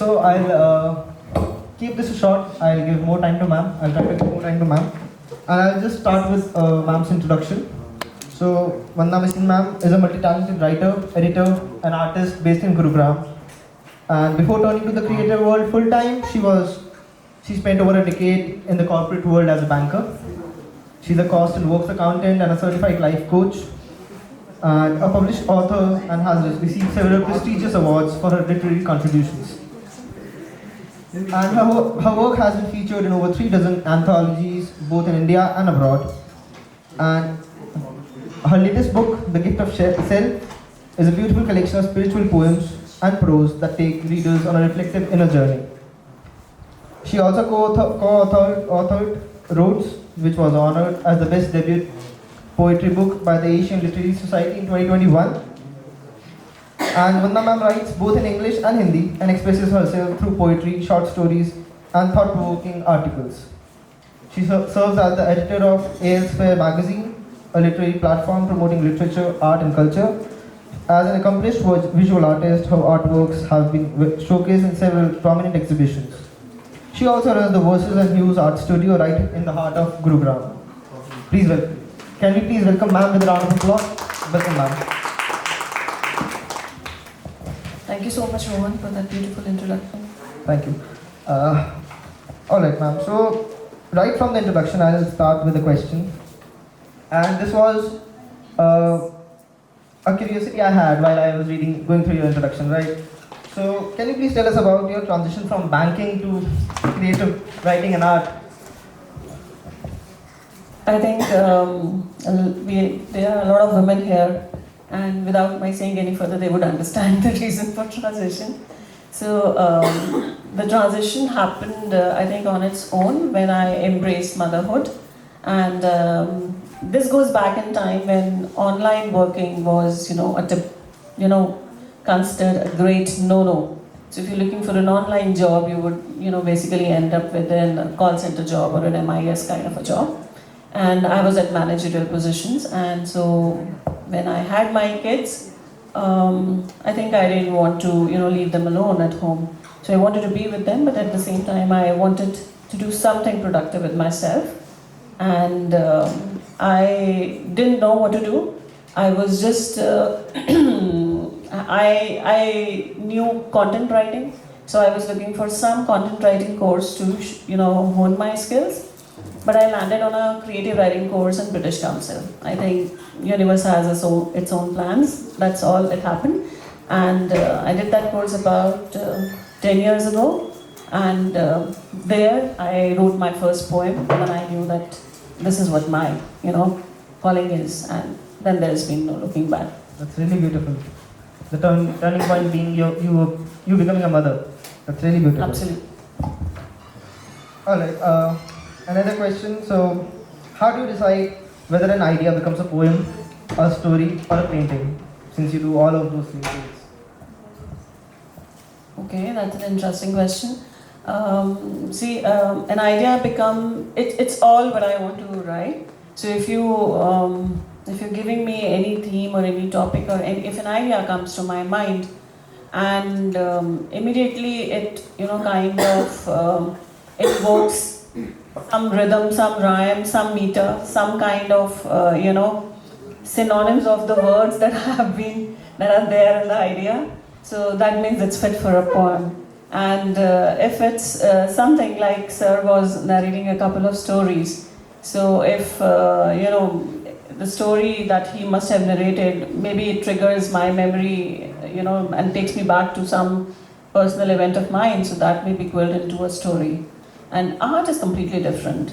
So I'll keep this short. I'll give more time to ma'am. I'll try to give more time to ma'am. And I'll just start with ma'am's introduction. So Vandana Bhasin ma'am is a multi-talented writer, editor, and artist based in Gurugram. And before turning to the creative world full time, she spent over a decade in the corporate world as a banker. She's a cost and works accountant and a certified life coach, and a published author, and has received several prestigious awards for her literary contributions. And her work has been featured in over 3 dozen anthologies, both in India and abroad. And her latest book, The Gift of Self, is a beautiful collection of spiritual poems and prose that take readers on a reflective inner journey. She also co-authored Rhodes, which was honored as the best debut poetry book by the Asian Literary Society in 2021. And Vandana ma'am writes both in English and Hindi and expresses herself through poetry, short stories, and thought-provoking articles. She serves as the editor of AL's Fair magazine, a literary platform promoting literature, art, and culture. As an accomplished visual artist, her artworks have been showcased in several prominent exhibitions. She also runs the Verses and Hues Art Studio right in the heart of Gurugram. Please welcome. Can we please welcome ma'am with a round of applause? Welcome ma'am. Thank you so much, Rohan, for that beautiful introduction. Thank you. Alright ma'am, so right from the introduction I'll start with a question. And this was a curiosity I had while I was going through your introduction, right? So, can you please tell us about your transition from banking to creative writing and art? I think there are a lot of women here, and without my saying any further, they would understand the reason for transition. So, the transition happened, I think, on its own when I embraced motherhood. And this goes back in time when online working was, considered a great no-no. So if you're looking for an online job, you would, basically end up with a call center job or an MIS kind of a job. And I was at managerial positions, and so when I had my kids, I think I didn't want to, leave them alone at home. So I wanted to be with them, but at the same time, I wanted to do something productive with myself. And I didn't know what to do. I was just I knew content writing, so I was looking for some content writing course to hone my skills. But I landed on a creative writing course in British Council. I think universe has its own plans. That's all it happened, and I did that course about 10 years ago. And there I wrote my first poem, and then I knew that this is what my calling is, and then there's been no looking back. That's really beautiful. The turning point being you becoming a mother. That's really beautiful. Absolutely. Alright, another question. So, how do you decide whether an idea becomes a poem, a story, or a painting, since you do all of those things? Okay, that's an interesting question. An idea it's all what I want to write. So if you're giving me any theme or any topic, or if an idea comes to my mind, and immediately it kind of invokes some rhythm, some rhyme, some meter, some kind of synonyms of the words that are there in the idea. So that means it's fit for a poem. And if it's something like Sir was narrating a couple of stories, so if the story that he must have narrated, maybe it triggers my memory, and takes me back to some personal event of mine, so that may be quilled into a story. And art is completely different.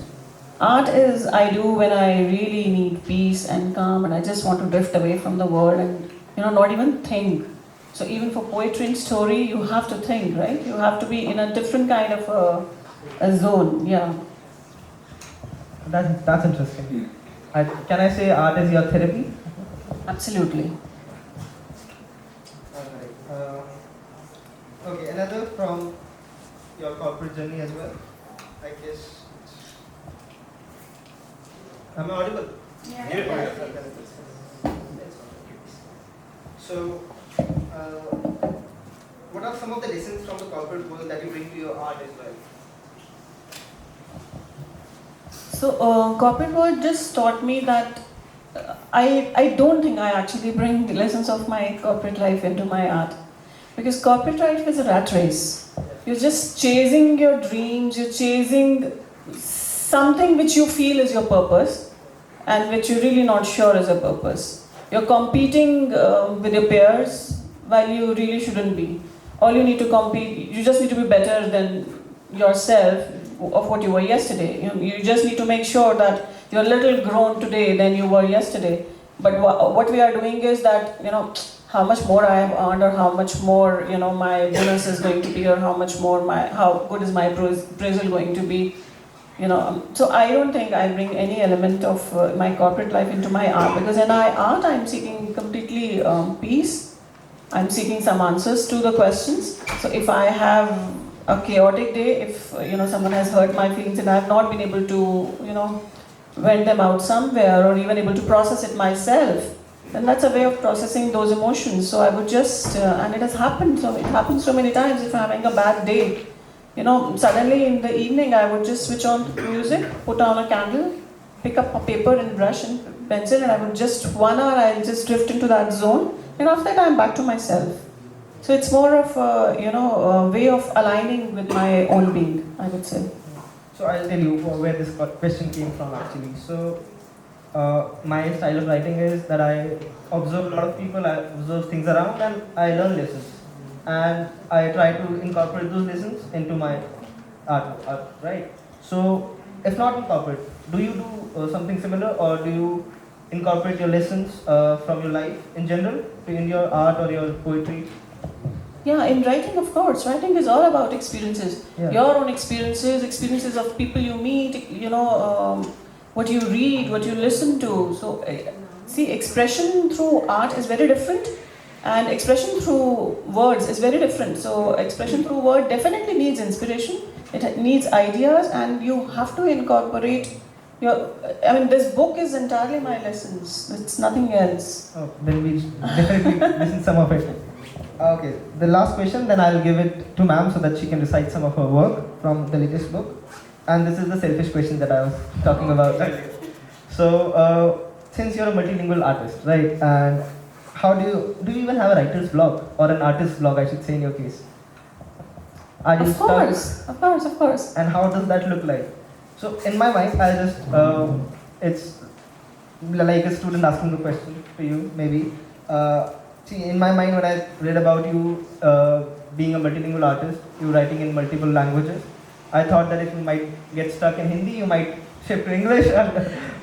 Art is I do when I really need peace and calm, and I just want to drift away from the world and not even think. So even for poetry and story, you have to think, right? You have to be in a different kind of a zone, yeah. That's interesting. Can I say art is your therapy? Absolutely. Alright. Okay, another from your corporate journey as well. I guess. Am I audible? Yeah. So, what are some of the lessons from the corporate world that you bring to your art as well? So, corporate world just taught me that I don't think I actually bring the lessons of my corporate life into my art. Because corporate life is a rat race. You're just chasing your dreams, you're chasing something which you feel is your purpose and which you're really not sure is a purpose. You're competing with your peers while you really shouldn't be. All you need to compete, you just need to be better than yourself of what you were yesterday. You just need to make sure that you're a little grown today than you were yesterday. But what we are doing is that, how much more I have earned, or how much more, my bonus is going to be, or how good is my appraisal going to be. So I don't think I bring any element of my corporate life into my art, because in my art I'm seeking completely peace. I'm seeking some answers to the questions. So if I have a chaotic day, if someone has hurt my feelings and I've not been able to vent them out somewhere, or even able to process it myself, then that's a way of processing those emotions. So I would just, and it has happened, so it happens so many times. If I'm having a bad day, suddenly in the evening I would just switch on music, put on a candle, pick up a paper and brush and pencil, and I would just 1 hour I'll just drift into that zone, and after that I'm back to myself. So it's more of a way of aligning with my own being, I would say. So I'll tell you where this question came from actually. So my style of writing is that I observe a lot of people, I observe things around, and I learn lessons. And I try to incorporate those lessons into my art, right? So if not incorporate, do you do something similar, or do you incorporate your lessons from your life in general in your art or your poetry? Yeah, in writing, of course. Writing is all about experiences. Yeah. Your own experiences of people you meet, what you read, what you listen to. So, see, expression through art is very different, and expression through words is very different. So, expression through word definitely needs inspiration, it needs ideas, and you have to incorporate this book is entirely my lessons, it's nothing else. Oh, then we definitely listen some of it. Okay, the last question, then I'll give it to ma'am so that she can recite some of her work from the latest book. And this is the selfish question that I was talking about earlier. So, since you're a multilingual artist, right? And how do you even have a writer's blog, or an artist's blog, I should say, in your case? Of course. And how does that look like? So, in my mind, I just it's like a student asking the question to you, maybe. See, in my mind, when I read about you being a multilingual artist, you writing in multiple languages, I thought that if you might get stuck in Hindi, you might shift to English,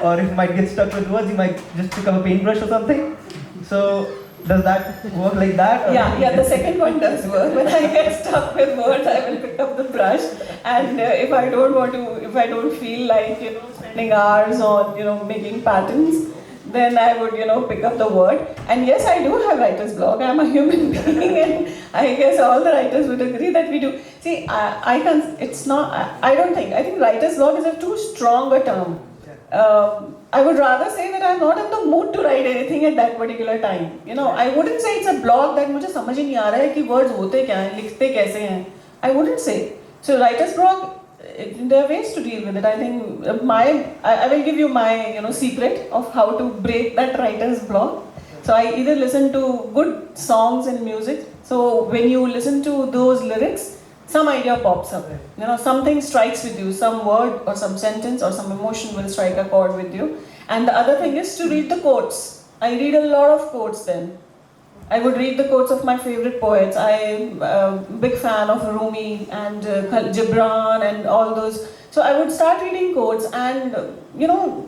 or if you might get stuck with words, you might just pick up a paintbrush or something. So, does that work like that? Yeah, the second one does work. When I get stuck with words, I will pick up the brush, and if I don't feel like spending hours on making patterns, then I would pick up the word. And yes, I do have writer's block. I'm a human being, and I guess all the writers would agree that we do. See, I think writer's block is a too strong a term. I would rather say that I'm not in the mood to write anything at that particular time. I wouldn't say it's a block that मुझे समझ ही नहीं आ रहा है कि words होते क्या हैं, लिखते कैसे हैं. I wouldn't say. So writer's block, there are ways to deal with it. I think I will give you my secret of how to break that writer's block. So I either listen to good songs and music. So when you listen to those lyrics, some idea pops up. Something strikes with you, some word or some sentence or some emotion will strike a chord with you. And the other thing is to read the quotes. I read a lot of quotes then. I would read the quotes of my favorite poets. I'm a big fan of Rumi and Gibran and all those. So I would start reading quotes, and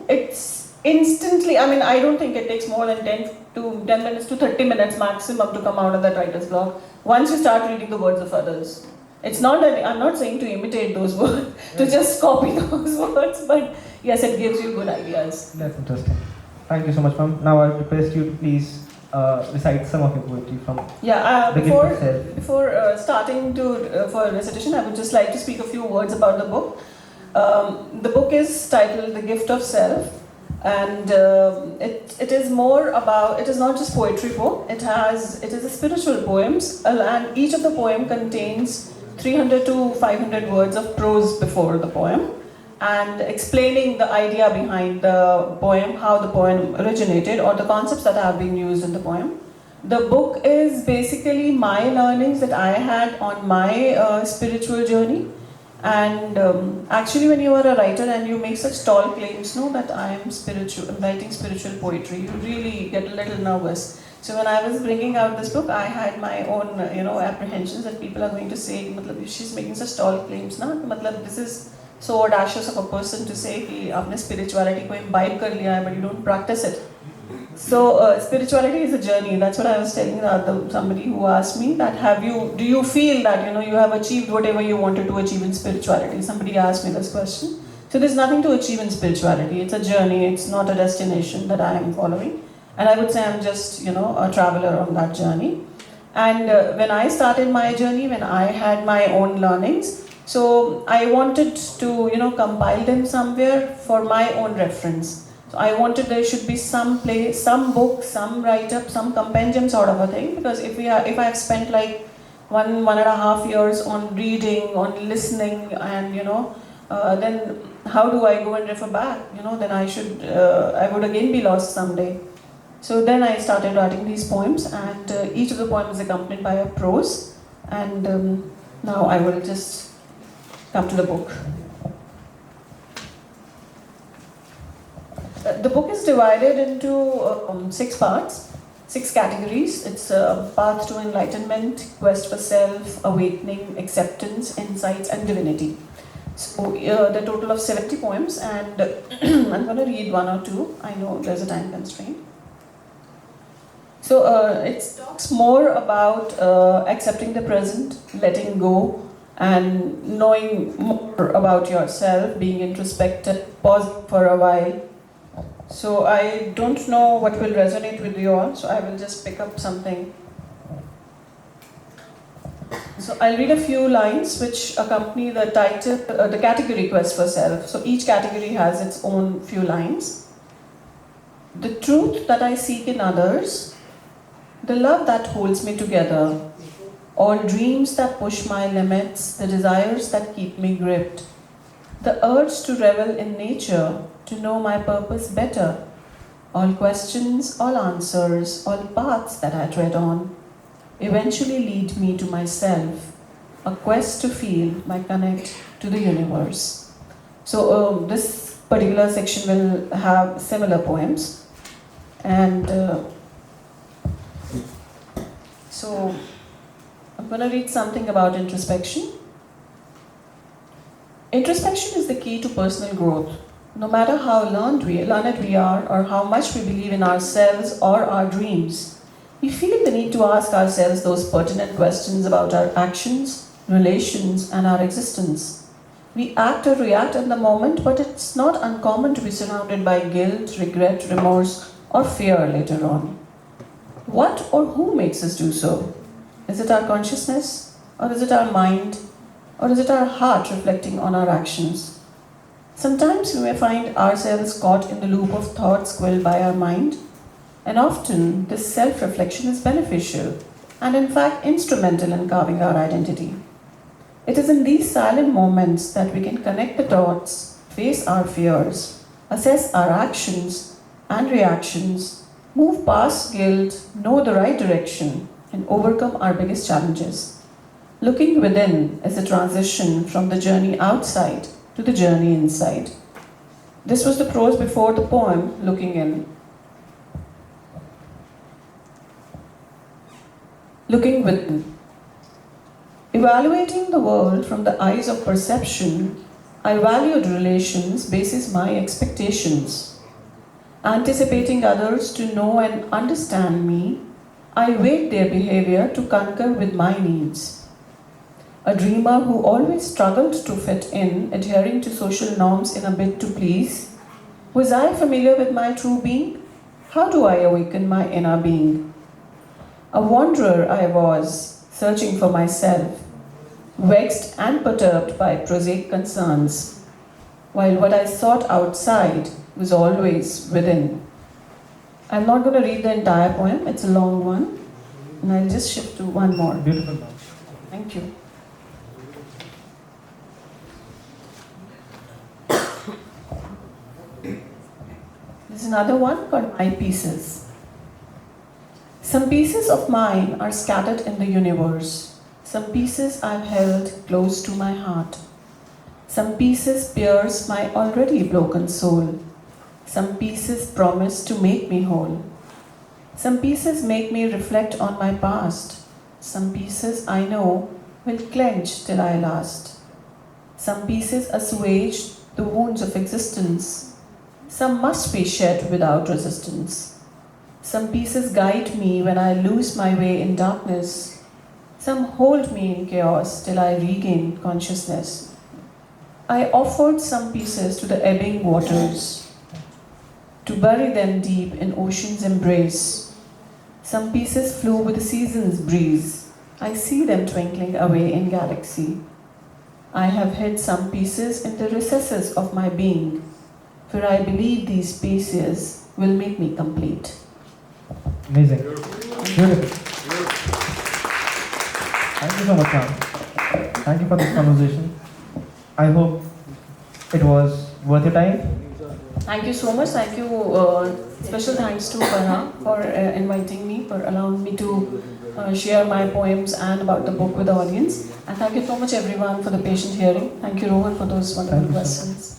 it's instantly, I don't think it takes more than 10 minutes to 30 minutes maximum to come out of that writer's block once you start reading the words of others. It's not that I'm not saying to imitate those words, to just copy those words, but yes, it gives you good ideas. That's interesting. Thank you so much, ma'am. Now I request you to please recite some of your poetry from the gift of self. Before starting for recitation, I would just like to speak a few words about the book. The book is titled The Gift of Self. And it is more about, it is not just poetry book, it is a spiritual poems, and each of the poem contains 300 to 500 words of prose before the poem, and explaining the idea behind the poem, how the poem originated, or the concepts that have been used in the poem. The book is basically my learnings that I had on my spiritual journey. And actually, when you are a writer and you make such tall claims, no, that I am spiritual, I'm writing spiritual poetry, you really get a little nervous. So when I was bringing out this book, I had my own, apprehensions that people are going to say, matlab, she's making such tall claims, na? Matlab, this is so audacious of a person to say कि आपने spirituality को imbibe कर लिया है, but you don't practice it. So spirituality is a journey. That's what I was telling somebody who asked me that do you feel that you have achieved whatever you wanted to achieve in spirituality? Somebody asked me this question. So there's nothing to achieve in spirituality. It's a journey. It's not a destination that I am following. And I would say I'm just a traveler on that journey. And when I started my journey, when I had my own learnings, so I wanted to compile them somewhere for my own reference. So I wanted there should be some place, some book, some write-up, some compendium sort of a thing. Because if I have spent like 1.5 years on reading, on listening, and then how do I go and refer back? Then I would again be lost someday. So then I started writing these poems, and each of the poems is accompanied by a prose. And now I will just come to the book. The book is divided into 6 parts, 6 categories. It's a path to enlightenment, quest for self, awakening, acceptance, insights, and divinity. So the total of 70 poems, and I'm going to read 1 or 2. I know there's a time constraint. So it talks more about accepting the present, letting go, and knowing more about yourself, being introspective, pausing for a while. So I don't know what will resonate with you all, so I will just pick up something. So I'll read a few lines which accompany the title, the category Quest for Self. So each category has its own few lines. The truth that I seek in others, the love that holds me together, all dreams that push my limits, the desires that keep me gripped, the urge to revel in nature, to know my purpose better, all questions, all answers, all paths that I tread on, eventually lead me to myself, a quest to feel my connect to the universe. So this particular section will have similar poems, and so I'm going to read something about introspection. Introspection is the key to personal growth. No matter how learned we are, or how much we believe in ourselves or our dreams, we feel the need to ask ourselves those pertinent questions about our actions, relations, and our existence. We act or react in the moment, but it's not uncommon to be surrounded by guilt, regret, remorse, or fear later on. What or who makes us do so? Is it our consciousness, or is it our mind, or is it our heart reflecting on our actions? Sometimes we may find ourselves caught in the loop of thoughts quelled by our mind, and often this self-reflection is beneficial and in fact instrumental in carving our identity. It is in these silent moments that we can connect the dots, face our fears, assess our actions and reactions, move past guilt, know the right direction, and overcome our biggest challenges. Looking within is a transition from the journey outside to the journey inside. This was the prose before the poem, Looking In. Looking within. Evaluating the world from the eyes of perception, I valued relations basis my expectations. Anticipating others to know and understand me, I weighed their behavior to concur with my needs. A dreamer who always struggled to fit in, adhering to social norms in a bid to please. Was I familiar with my true being? How do I awaken my inner being? A wanderer I was, searching for myself, vexed and perturbed by prosaic concerns, while what I sought outside was always within. I'm not going to read the entire poem, it's a long one, and I'll just shift to one more. Beautiful, ma'am. Thank you. There's another one called My Pieces. Some pieces of mine are scattered in the universe. Some pieces I've held close to my heart. Some pieces pierce my already broken soul. Some pieces promise to make me whole. Some pieces make me reflect on my past. Some pieces I know will clench till I last. Some pieces assuage the wounds of existence. Some must be shed without resistance. Some pieces guide me when I lose my way in darkness. Some hold me in chaos till I regain consciousness. I offered some pieces to the ebbing waters, to bury them deep in ocean's embrace. Some pieces flew with the season's breeze. I see them twinkling away in galaxy. I have hid some pieces in the recesses of my being, for I believe these pieces will make me complete. Amazing. Beautiful. Thank you so much, ma'am. Thank you for this conversation. I hope it was worth your time. Thank you so much. Thank you. Special thanks to Farhan for inviting me, for allowing me to share my poems and about the book with the audience. And thank you so much, everyone, for the patient hearing. Thank you, Rohan, for those wonderful Thank you, sir. questions.